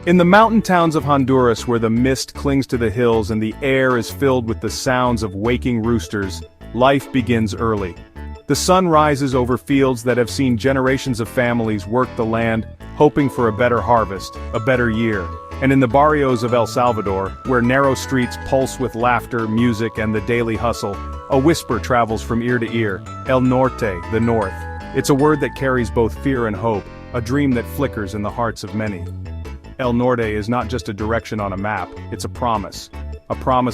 In the mountain towns of Honduras, where the mist clings to the hills and the air is filled with the sounds of waking roosters, life begins early. The sun rises over fields that have seen generations of families work the land, hoping for a better harvest, a better year. And in the barrios of El Salvador, where narrow streets pulse with laughter, music, and the daily hustle, a whisper travels from ear to ear: El Norte, the North. It's a word that carries both fear and hope, a dream that flickers in the hearts of many. El Norte is not just a direction on a map, it's a promise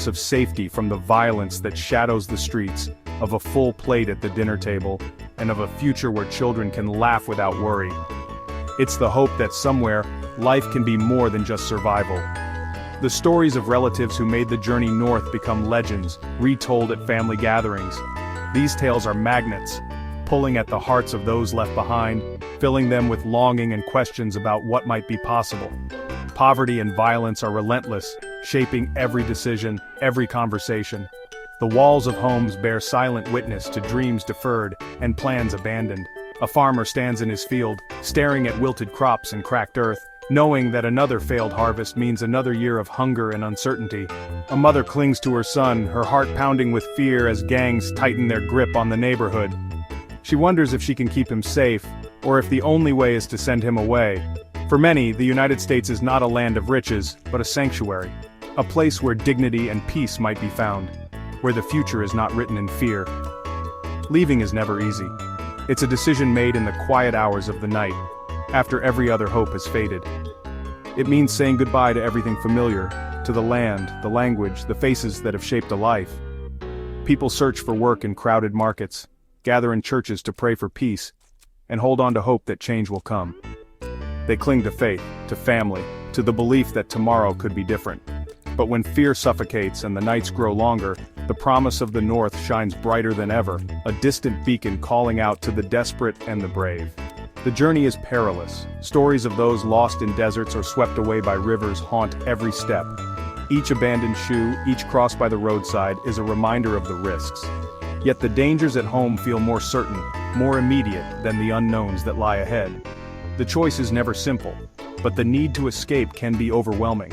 of safety from the violence that shadows the streets, of a full plate at the dinner table, and of a future where children can laugh without worry. It's the hope that somewhere, life can be more than just survival. The stories of relatives who made the journey north become legends, retold at family gatherings. These tales are magnets, pulling at the hearts of those left behind, filling them with longing and questions about what might be possible. Poverty and violence are relentless, shaping every decision, every conversation. The walls of homes bear silent witness to dreams deferred and plans abandoned. A farmer stands in his field, staring at wilted crops and cracked earth, knowing that another failed harvest means another year of hunger and uncertainty. A mother clings to her son, her heart pounding with fear as gangs tighten their grip on the neighborhood. She wonders if she can keep him safe, or if the only way is to send him away. For many, the United States is not a land of riches, but a sanctuary. A place where dignity and peace might be found, where the future is not written in fear. Leaving is never easy. It's a decision made in the quiet hours of the night, after every other hope has faded. It means saying goodbye to everything familiar, to the land, the language, the faces that have shaped a life. People search for work in crowded markets, gather in churches to pray for peace, and hold on to hope that change will come. They cling to faith, to family, to the belief that tomorrow could be different. But when fear suffocates and the nights grow longer, the promise of the North shines brighter than ever, a distant beacon calling out to the desperate and the brave. The journey is perilous. Stories of those lost in deserts or swept away by rivers haunt every step. Each abandoned shoe, each cross by the roadside, is a reminder of the risks. Yet the dangers at home feel more certain, more immediate than the unknowns that lie ahead. The choice is never simple, but the need to escape can be overwhelming.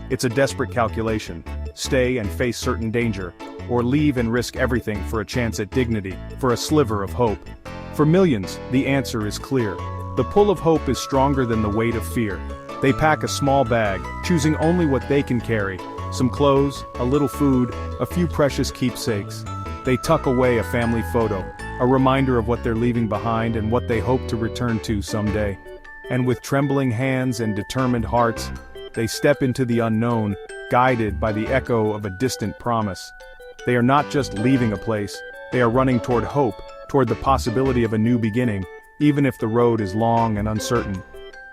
It's a desperate calculation: stay and face certain danger, or leave and risk everything for a chance at dignity, for a sliver of hope. For millions, the answer is clear. The pull of hope is stronger than the weight of fear. They pack a small bag, choosing only what they can carry: some clothes, a little food, a few precious keepsakes. They tuck away a family photo, a reminder of what they're leaving behind and what they hope to return to someday. And with trembling hands and determined hearts, they step into the unknown, guided by the echo of a distant promise. They are not just leaving a place, they are running toward hope, toward the possibility of a new beginning, even if the road is long and uncertain.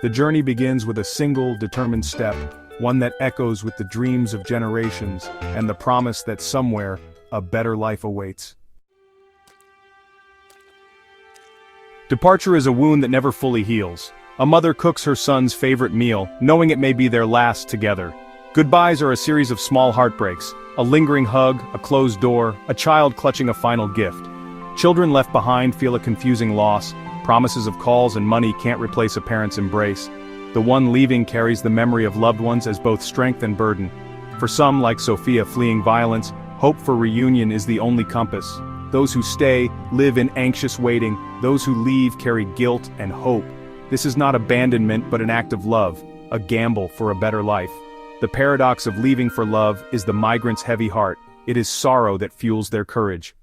The journey begins with a single, determined step, one that echoes with the dreams of generations and the promise that somewhere, a better life awaits. Departure is a wound that never fully heals. A mother cooks her son's favorite meal, knowing it may be their last together. Goodbyes are a series of small heartbreaks: a lingering hug, a closed door, a child clutching a final gift. Children left behind feel a confusing loss. Promises of calls and money can't replace a parent's embrace. The one leaving carries the memory of loved ones as both strength and burden. For some, like Sophia fleeing violence, hope for reunion is the only compass. Those who stay live in anxious waiting. Those who leave carry guilt and hope. This is not abandonment but an act of love, a gamble for a better life. The paradox of leaving for love is the migrant's heavy heart. It is sorrow that fuels their courage.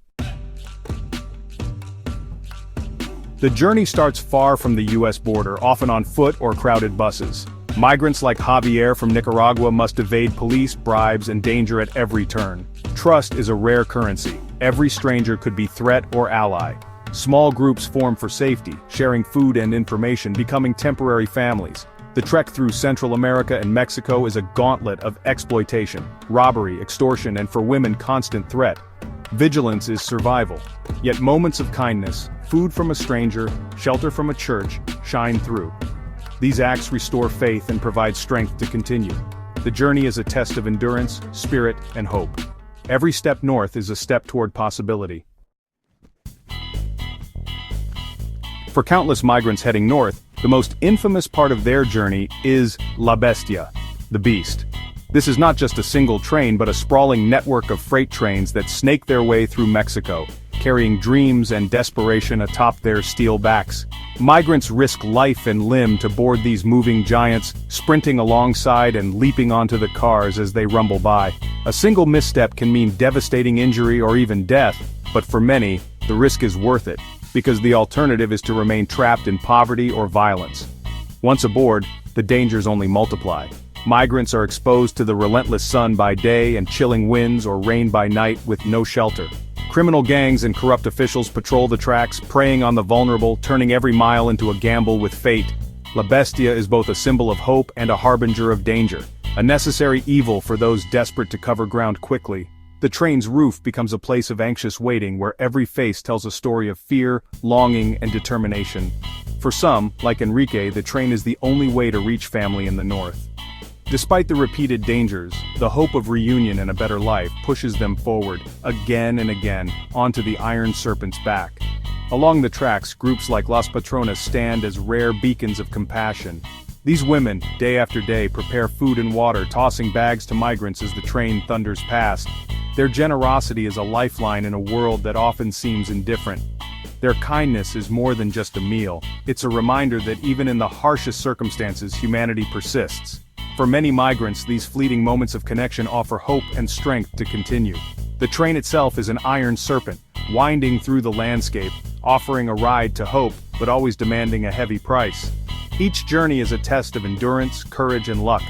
The journey starts far from the US border, often on foot or crowded buses. Migrants like Javier from Nicaragua must evade police, bribes, and danger at every turn. Trust is a rare currency. Every stranger could be threat or ally. Small groups form for safety, sharing food and information, becoming temporary families. The trek through Central America and Mexico is a gauntlet of exploitation, robbery, extortion, and for women, constant threat. Vigilance is survival. Yet moments of kindness, food from a stranger, shelter from a church, shine through. These acts restore faith and provide strength to continue. The journey is a test of endurance, spirit, and hope. Every step north is a step toward possibility. For countless migrants heading north, The most infamous part of their journey is La Bestia, the Beast. This is not just a single train but a sprawling network of freight trains that snake their way through Mexico, carrying dreams and desperation atop their steel backs. Migrants risk life and limb to board these moving giants, sprinting alongside and leaping onto the cars as they rumble by. A single misstep can mean devastating injury or even death, but for many, the risk is worth it, because the alternative is to remain trapped in poverty or violence. Once aboard, the dangers only multiply. Migrants are exposed to the relentless sun by day and chilling winds or rain by night with no shelter. Criminal gangs and corrupt officials patrol the tracks, preying on the vulnerable, turning every mile into a gamble with fate. La Bestia is both a symbol of hope and a harbinger of danger, a necessary evil for those desperate to cover ground quickly. The train's roof becomes a place of anxious waiting where every face tells a story of fear, longing, and determination. For some, like Enrique, the train is the only way to reach family in the north. Despite the repeated dangers, the hope of reunion and a better life pushes them forward, again and again, onto the Iron Serpent's back. Along the tracks, groups like Las Patronas stand as rare beacons of compassion. These women, day after day, prepare food and water, tossing bags to migrants as the train thunders past. Their generosity is a lifeline in a world that often seems indifferent. Their kindness is more than just a meal, it's a reminder that even in the harshest circumstances, humanity persists. For many migrants, these fleeting moments of connection offer hope and strength to continue. The train itself is an iron serpent, winding through the landscape, offering a ride to hope, but always demanding a heavy price. Each journey is a test of endurance, courage, and luck.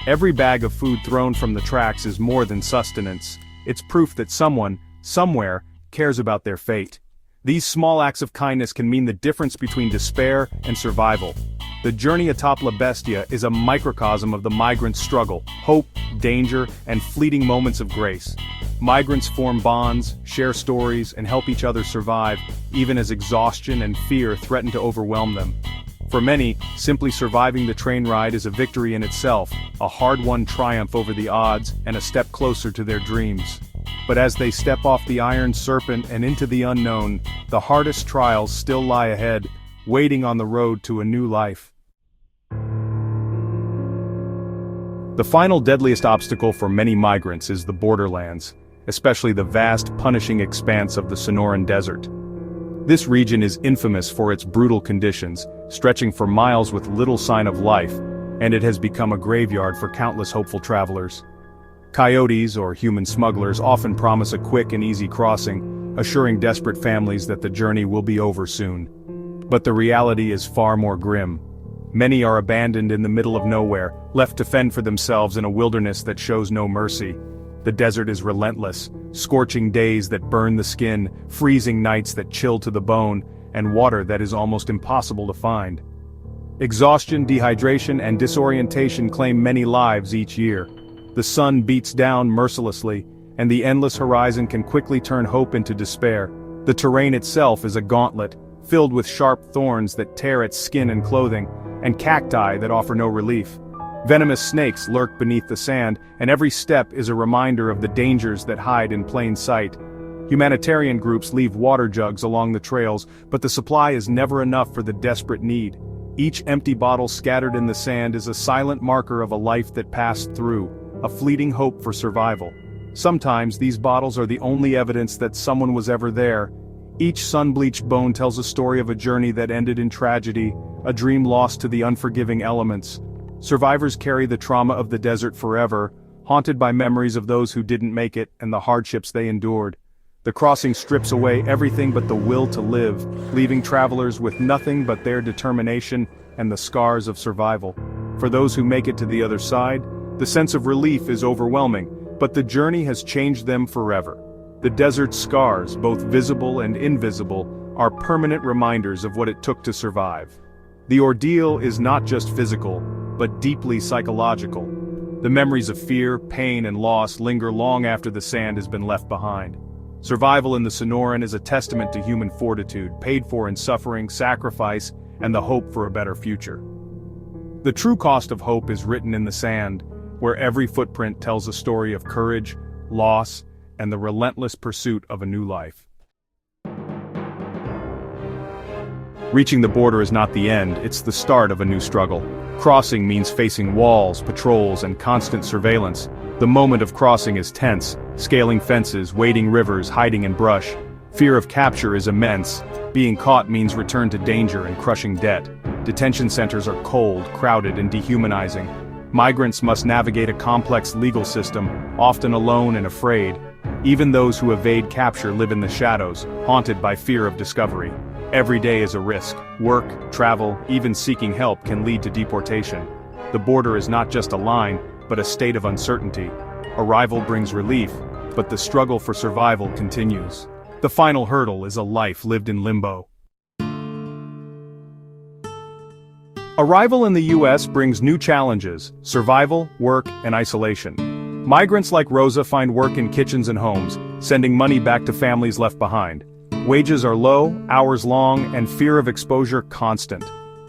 Every bag of food thrown from the tracks is more than sustenance. It's proof that someone, somewhere, cares about their fate. These small acts of kindness can mean the difference between despair and survival. The journey atop La Bestia is a microcosm of the migrant's struggle, hope, danger, and fleeting moments of grace. Migrants form bonds, share stories, and help each other survive, even as exhaustion and fear threaten to overwhelm them. For many, simply surviving the train ride is a victory in itself, a hard-won triumph over the odds, and a step closer to their dreams. But as they step off the Iron Serpent and into the unknown, the hardest trials still lie ahead, waiting on the road to a new life. The final deadliest obstacle for many migrants is the borderlands, especially the vast, punishing expanse of the Sonoran Desert. This region is infamous for its brutal conditions, stretching for miles with little sign of life, and it has become a graveyard for countless hopeful travelers. Coyotes, or human smugglers, often promise a quick and easy crossing, assuring desperate families that the journey will be over soon. But the reality is far more grim. Many are abandoned in the middle of nowhere, left to fend for themselves in a wilderness that shows no mercy. The desert is relentless, scorching days that burn the skin, freezing nights that chill to the bone, and water that is almost impossible to find. Exhaustion, dehydration, and disorientation claim many lives each year. The sun beats down mercilessly, and the endless horizon can quickly turn hope into despair. The terrain itself is a gauntlet, filled with sharp thorns that tear at skin and clothing, and cacti that offer no relief. Venomous snakes lurk beneath the sand, and every step is a reminder of the dangers that hide in plain sight. Humanitarian groups leave water jugs along the trails, but the supply is never enough for the desperate need. Each empty bottle scattered in the sand is a silent marker of a life that passed through, a fleeting hope for survival. Sometimes these bottles are the only evidence that someone was ever there. Each sun-bleached bone tells a story of a journey that ended in tragedy, a dream lost to the unforgiving elements. Survivors carry the trauma of the desert forever, haunted by memories of those who didn't make it and the hardships they endured. The crossing strips away everything but the will to live, leaving travelers with nothing but their determination and the scars of survival. For those who make it to the other side, the sense of relief is overwhelming, but the journey has changed them forever. The desert's scars, both visible and invisible, are permanent reminders of what it took to survive. The ordeal is not just physical, but deeply psychological. The memories of fear, pain, and loss linger long after the sand has been left behind. Survival in the Sonoran is a testament to human fortitude, paid for in suffering, sacrifice, and the hope for a better future. The true cost of hope is written in the sand, where every footprint tells a story of courage, loss, and the relentless pursuit of a new life. Reaching the border is not the end, it's the start of a new struggle. Crossing means facing walls, patrols, and constant surveillance. The moment of crossing is tense, scaling fences, wading rivers, hiding in brush. Fear of capture is immense. Being caught means return to danger and crushing debt. Detention centers are cold, crowded, and dehumanizing. Migrants must navigate a complex legal system, often alone and afraid. Even those who evade capture live in the shadows, haunted by fear of discovery. Every day is a risk. Work, travel, even seeking help can lead to deportation. The border is not just a line, but a state of uncertainty. Arrival brings relief, but the struggle for survival continues. The final hurdle is a life lived in limbo. Arrival in the U.S. brings new challenges: survival, work, and isolation. Migrants like Rosa find work in kitchens and homes, sending money back to families left behind. Wages are low, hours long, and fear of exposure constant.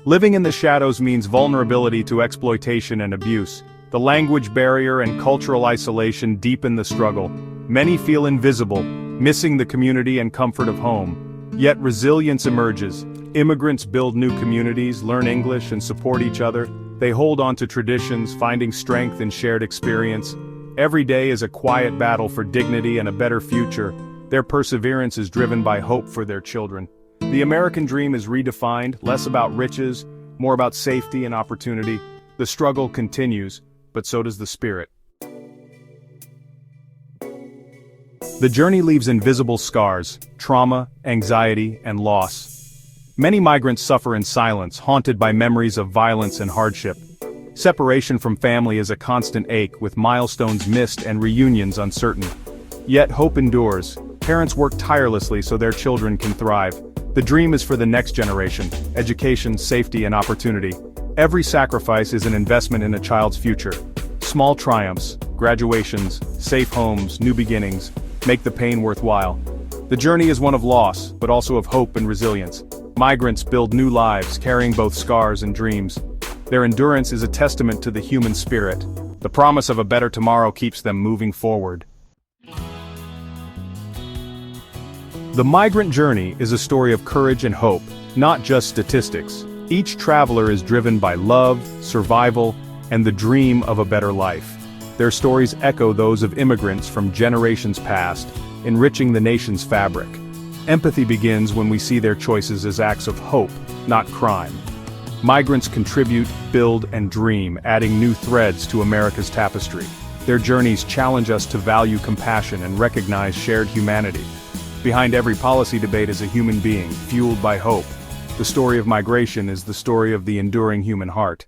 Living in the shadows means vulnerability to exploitation and abuse. The language barrier and cultural isolation deepen the struggle. Many feel invisible, missing the community and comfort of home. Yet resilience emerges. Immigrants build new communities, learn English, and support each other. They hold on to traditions, finding strength in shared experience. Every day is a quiet battle for dignity and a better future. Their perseverance is driven by hope for their children. The American dream is redefined, less about riches, more about safety and opportunity. The struggle continues, but so does the spirit. The journey leaves invisible scars, trauma, anxiety, and loss. Many migrants suffer in silence, haunted by memories of violence and hardship. Separation from family is a constant ache, with milestones missed and reunions uncertain. Yet hope endures. Parents work tirelessly so their children can thrive. The dream is for the next generation: education, safety, and opportunity. Every sacrifice is an investment in a child's future. Small triumphs, graduations, safe homes, new beginnings, make the pain worthwhile. The journey is one of loss, but also of hope and resilience. Migrants build new lives, carrying both scars and dreams. Their endurance is a testament to the human spirit. The promise of a better tomorrow keeps them moving forward. The migrant journey is a story of courage and hope, not just statistics. Each traveler is driven by love, survival, and the dream of a better life. Their stories echo those of immigrants from generations past, enriching the nation's fabric. Empathy begins when we see their choices as acts of hope, not crime. Migrants contribute, build, and dream, adding new threads to America's tapestry. Their journeys challenge us to value compassion and recognize shared humanity. Behind every policy debate is a human being, fueled by hope. The story of migration is the story of the enduring human heart.